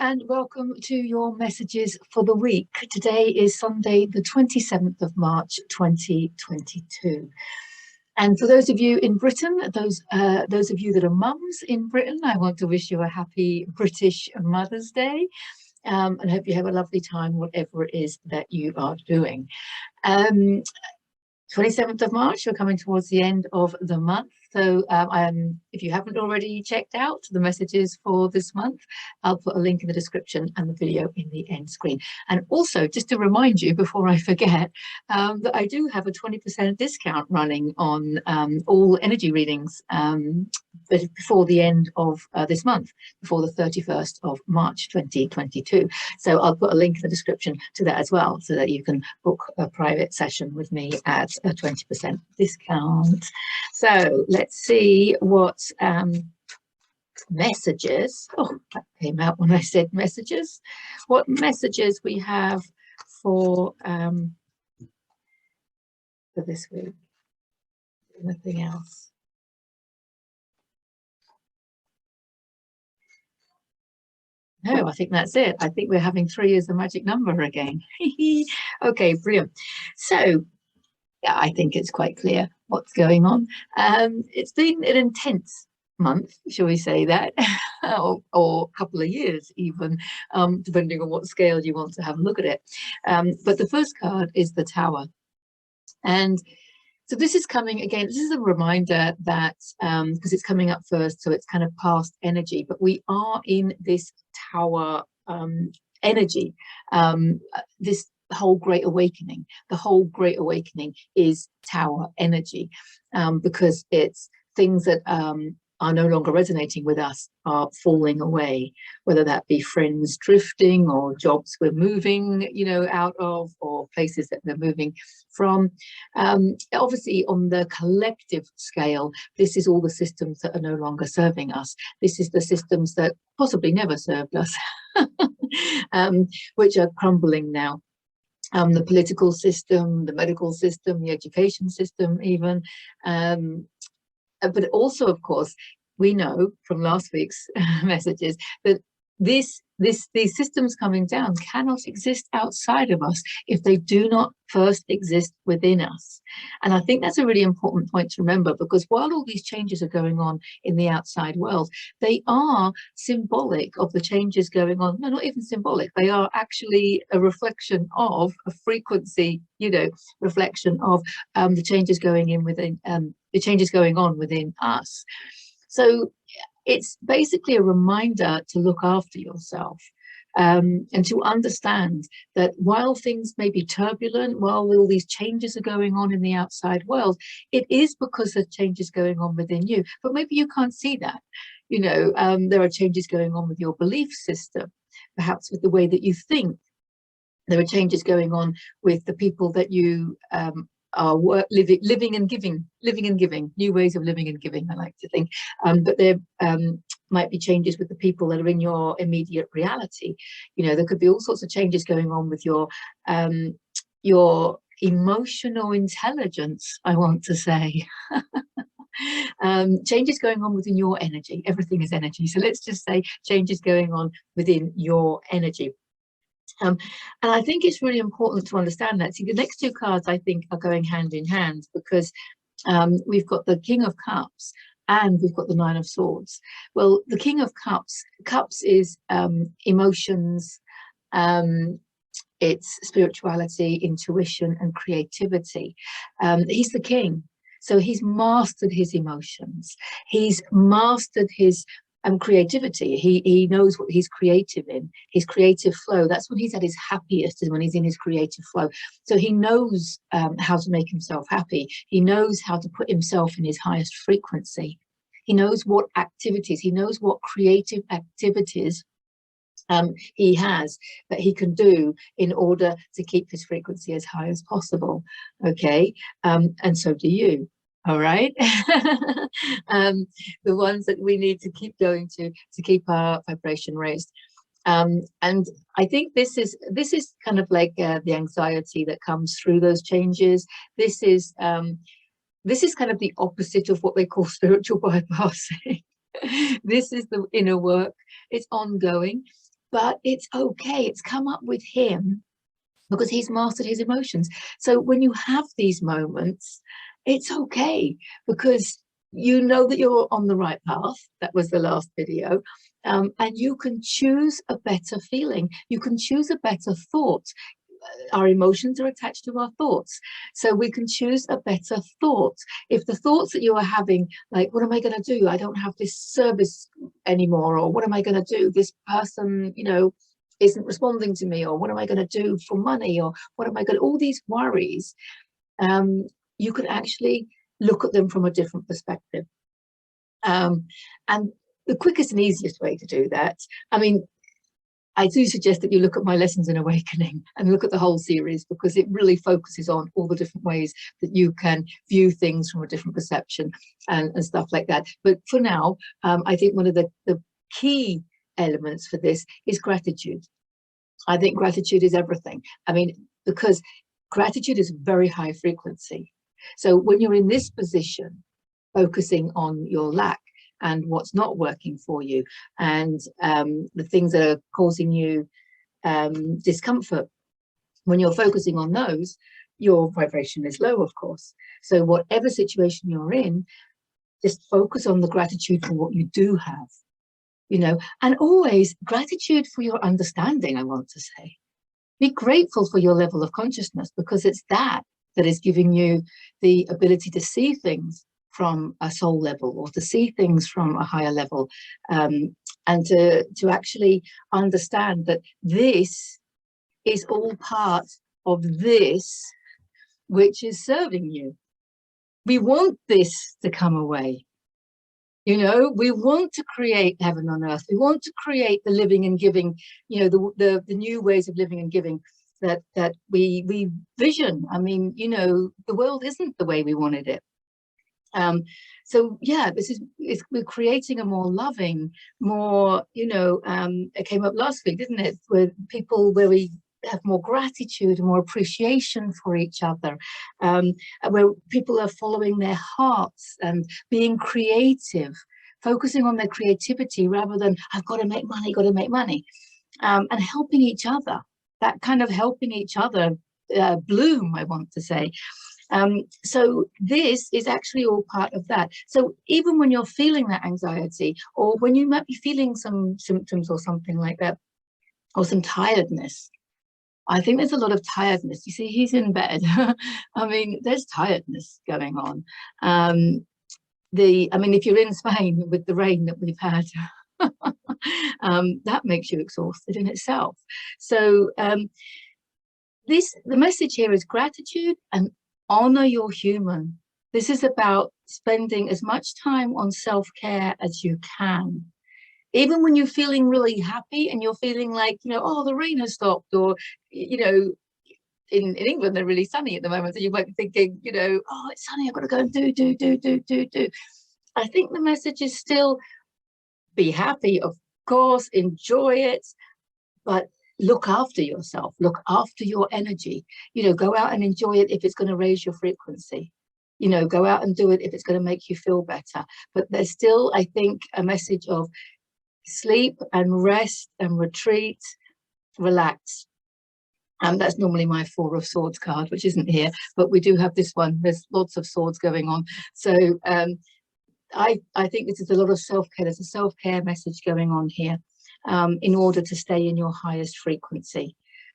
and welcome to your messages for the week. Today is Sunday, the 27th of March, 2022. And for those of you in Britain, those of you that are mums in Britain, I want to wish you a happy British Mother's Day, and hope you have a lovely time, whatever it is that you are doing. 27th of March, we're coming towards the end of the month. So if you haven't already checked out the messages for this month, I'll put a link in the description and the video in the end screen. And also, just to remind you before I forget, that I do have a 20% discount running on all energy readings before the end of this month, before the 31st of March 2022. So I'll put a link in the description to that as well, so that you can book a private session with me at a 20% discount. So let's see what messages, oh, that came out when I said messages, what messages we have for this week. Nothing else. No, I think that's it. I think we're having 3 as the magic number again. Okay, brilliant. So yeah, I think it's quite clear what's going on. It's been an intense month, shall we say that, or a couple of years even, depending on what scale you want to have a look at it. But the first card is the Tower. And so this is coming again, this is a reminder that, because it's coming up first, so it's kind of past energy, but we are in this Tower energy, this whole Great Awakening. The whole Great Awakening is Tower energy, because it's things that are no longer resonating with us are falling away, whether that be friends drifting or jobs we're moving, you know, out of, or places that we're moving from. Obviously on the collective scale, this is all the systems that are no longer serving us. This is the systems that possibly never served us, which are crumbling now. The political system, the medical system, the education system even. But also, of course, we know from last week's messages that these systems coming down cannot exist outside of us if they do not first exist within us. And I think that's a really important point to remember, because while all these changes are going on in the outside world, they are symbolic of the changes going on. No, not even symbolic. They are actually a reflection of a frequency, you know, reflection of the changes going in within, the changes going on within us. So it's basically a reminder to look after yourself, and to understand that while things may be turbulent, while all these changes are going on in the outside world, it is because of changes going on within you. But maybe you can't see that. You know, there are changes going on with your belief system, perhaps with the way that you think. There are changes going on with the people that you are living and giving, new ways of living and giving, I like to think. But there might be changes with the people that are in your immediate reality. You know, there could be all sorts of changes going on with your emotional intelligence, I want to say. Changes going on within your energy. Everything is energy. So let's just say changes going on within your energy. And I think it's really important to understand that. See, the next 2 cards, I think, are going hand in hand, because we've got the King of Cups and we've got the 9 of Swords. Well, the King of Cups is emotions, it's spirituality, intuition, and creativity. He's the king, so he's mastered his emotions. He's mastered his creativity. He knows what he's creative in, his creative flow. That's when he's at his happiest, is when he's in his creative flow. So he knows how to make himself happy. He knows how to put himself in his highest frequency. He knows what activities, he knows what creative activities he has that he can do in order to keep his frequency as high as possible. Okay, and so do you. All right. The ones that we need to keep going to keep our vibration raised. And I think this is kind of like the anxiety that comes through those changes. This is kind of the opposite of what they call spiritual bypassing. This is the inner work. It's ongoing. but it's okay. It's come up with him because he's mastered his emotions. So when you have these moments, it's okay, because you know that you're on the right path. That was the last video. And you can choose a better feeling. You can choose a better thought. Our emotions are attached to our thoughts, so we can choose a better thought. If the thoughts that you are having, like, what am I going to do, I don't have this service anymore, or what am I going to do, this person, you know, isn't responding to me, or what am I going to do for money, or what am I going to, all these worries, you can actually look at them from a different perspective. And the quickest and easiest way to do that, I mean, I do suggest that you look at my Lessons in Awakening and look at the whole series, because it really focuses on all the different ways that you can view things from a different perception and stuff like that. But for now, I think one of the key elements for this is gratitude. I think gratitude is everything. I mean, because gratitude is very high frequency. So when you're in this position, focusing on your lack and what's not working for you, and the things that are causing you discomfort, when you're focusing on those, your vibration is low, of course. So whatever situation you're in, just focus on the gratitude for what you do have, you know, and always gratitude for your understanding. I want to say, be grateful for your level of consciousness, because it's that is giving you the ability to see things from a soul level, or to see things from a higher level, and to actually understand that this is all part of this which is serving you. We want this to come away. You know, we want to create heaven on earth. We want to create the living and giving, you know, the new ways of living and giving that we vision. I mean, you know, the world isn't the way we wanted it. So yeah, we're creating a more loving, more, you know, it came up last week, didn't it, where we have more gratitude, more appreciation for each other, where people are following their hearts and being creative, focusing on their creativity rather than I've got to make money, and helping each other. That kind of helping each other bloom, I want to say. So this is actually all part of that. So even when you're feeling that anxiety, or when you might be feeling some symptoms or something like that, or some tiredness, I think there's a lot of tiredness. You see, he's in bed. I mean, there's tiredness going on. I mean, if you're in Spain with the rain that we've had, that makes you exhausted in itself. So the message here is gratitude and honor your human. This is about spending as much time on self-care as you can. Even when you're feeling really happy and you're feeling like, you know, oh, the rain has stopped, or, you know, in England, they're really sunny at the moment. So you might be thinking, you know, oh, it's sunny, I've got to go and do. I think the message is still be happy, of course, enjoy it, but look after yourself, look after your energy, you know, go out and enjoy it if it's going to raise your frequency, you know, go out and do it if it's going to make you feel better. But there's still, I think, a message of sleep and rest and retreat, relax. And that's normally my Four of Swords card, which isn't here, but we do have this one. There's lots of swords going on. So I think this is a lot of self-care. There's a self-care message going on here, in order to stay in your highest frequency.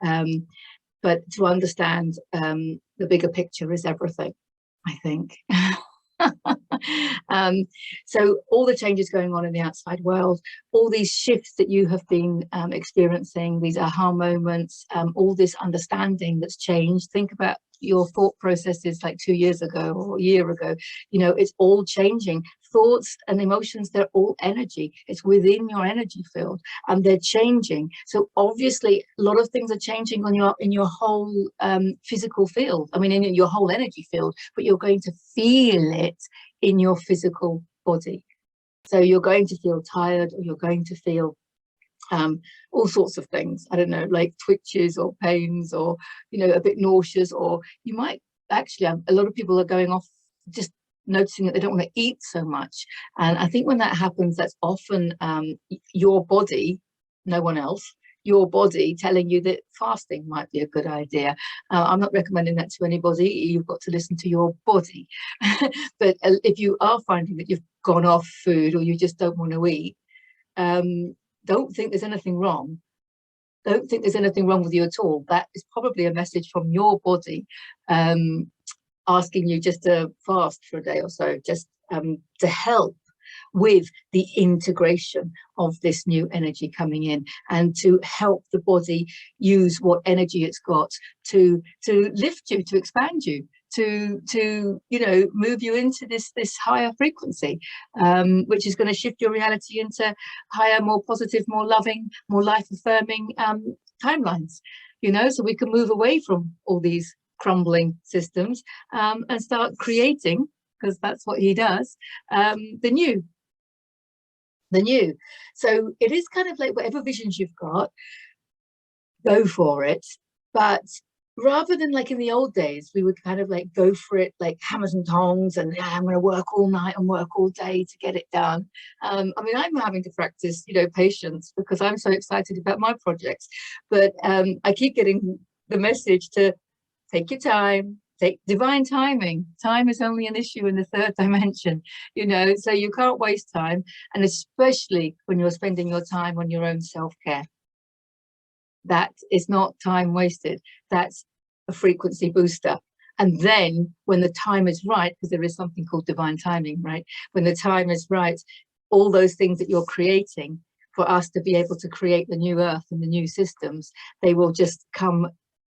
But to understand the bigger picture is everything, I think. So all the changes going on in the outside world, all these shifts that you have been experiencing, these aha moments, all this understanding that's changed. Think about your thought processes like 2 years ago or a year ago. You know, it's all changing. Thoughts and emotions, they're all energy. It's within your energy field and they're changing. So obviously a lot of things are changing on in your whole physical field. I mean, in your whole energy field, but you're going to feel it in your physical body. So you're going to feel tired, or you're going to feel all sorts of things. I don't know, like twitches or pains, or, you know, a bit nauseous, or you might actually have, a lot of people are going off just noticing that they don't want to eat so much. And I think when that happens, that's often your body, no one else, your body telling you that fasting might be a good idea. I'm not recommending that to anybody. You've got to listen to your body. But if you are finding that you've gone off food or you just don't want to eat, don't think there's anything wrong. Don't think there's anything wrong with you at all. That is probably a message from your body asking you just to fast for a day or so, just to help with the integration of this new energy coming in, and to help the body use what energy it's got to lift you, to expand you, to you know, move you into this higher frequency, which is going to shift your reality into higher, more positive, more loving, more life affirming timelines, you know, so we can move away from all these crumbling systems and start creating, because that's what he does, the new. So it is kind of like, whatever visions you've got, go for it. But rather than like in the old days, we would kind of like go for it like hammers and tongs, and yeah, I'm going to work all night and work all day to get it done. I mean, I'm having to practice, you know, patience, because I'm so excited about my projects. But I keep getting the message to take your time, take divine timing. Time is only an issue in the third dimension, you know, so you can't waste time. And especially when you're spending your time on your own self-care. That is not time wasted. That's a frequency booster. And then when the time is right, because there is something called divine timing, right? When the time is right, all those things that you're creating for us to be able to create the new earth and the new systems, they will just come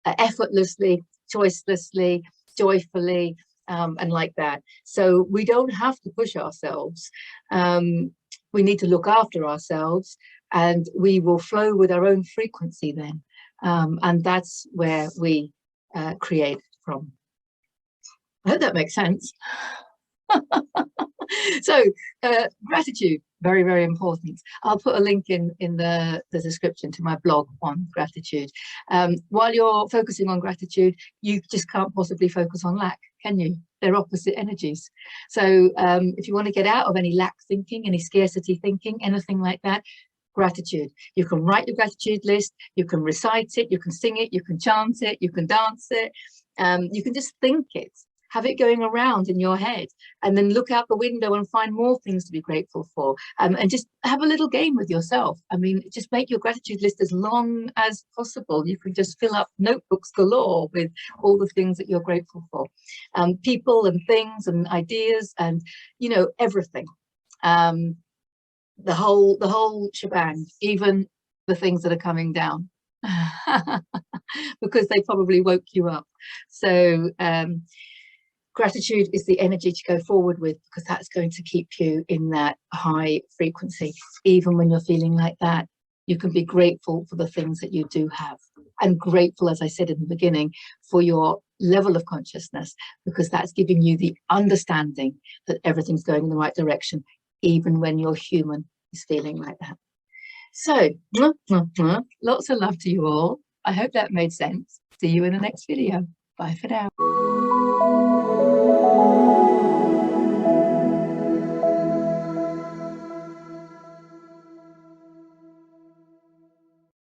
effortlessly, choicelessly, joyfully, and like that. So we don't have to push ourselves. We need to look after ourselves, and we will flow with our own frequency then. And that's where we create from. I hope that makes sense. So gratitude, very, very important. I'll put a link in the description to my blog on gratitude. While you're focusing on gratitude, you just can't possibly focus on lack, can you? They're opposite energies. So if you want to get out of any lack thinking, any scarcity thinking, anything like that, gratitude. You can write your gratitude list, you can recite it, you can sing it, you can chant it, you can dance it, you can just think it. Have it going around in your head, and then look out the window and find more things to be grateful for, and just have a little game with yourself. I mean, just make your gratitude list as long as possible. You can just fill up notebooks galore with all the things that you're grateful for, people and things and ideas, and you know, everything, the whole shebang, even the things that are coming down because they probably woke you up. So gratitude is the energy to go forward with, because that's going to keep you in that high frequency. Even when you're feeling like that, you can be grateful for the things that you do have, and grateful, as I said in the beginning, for your level of consciousness, because that's giving you the understanding that everything's going in the right direction, even when your human is feeling like that. So lots of love to you all. I hope that made sense. See you in the next video. Bye for now.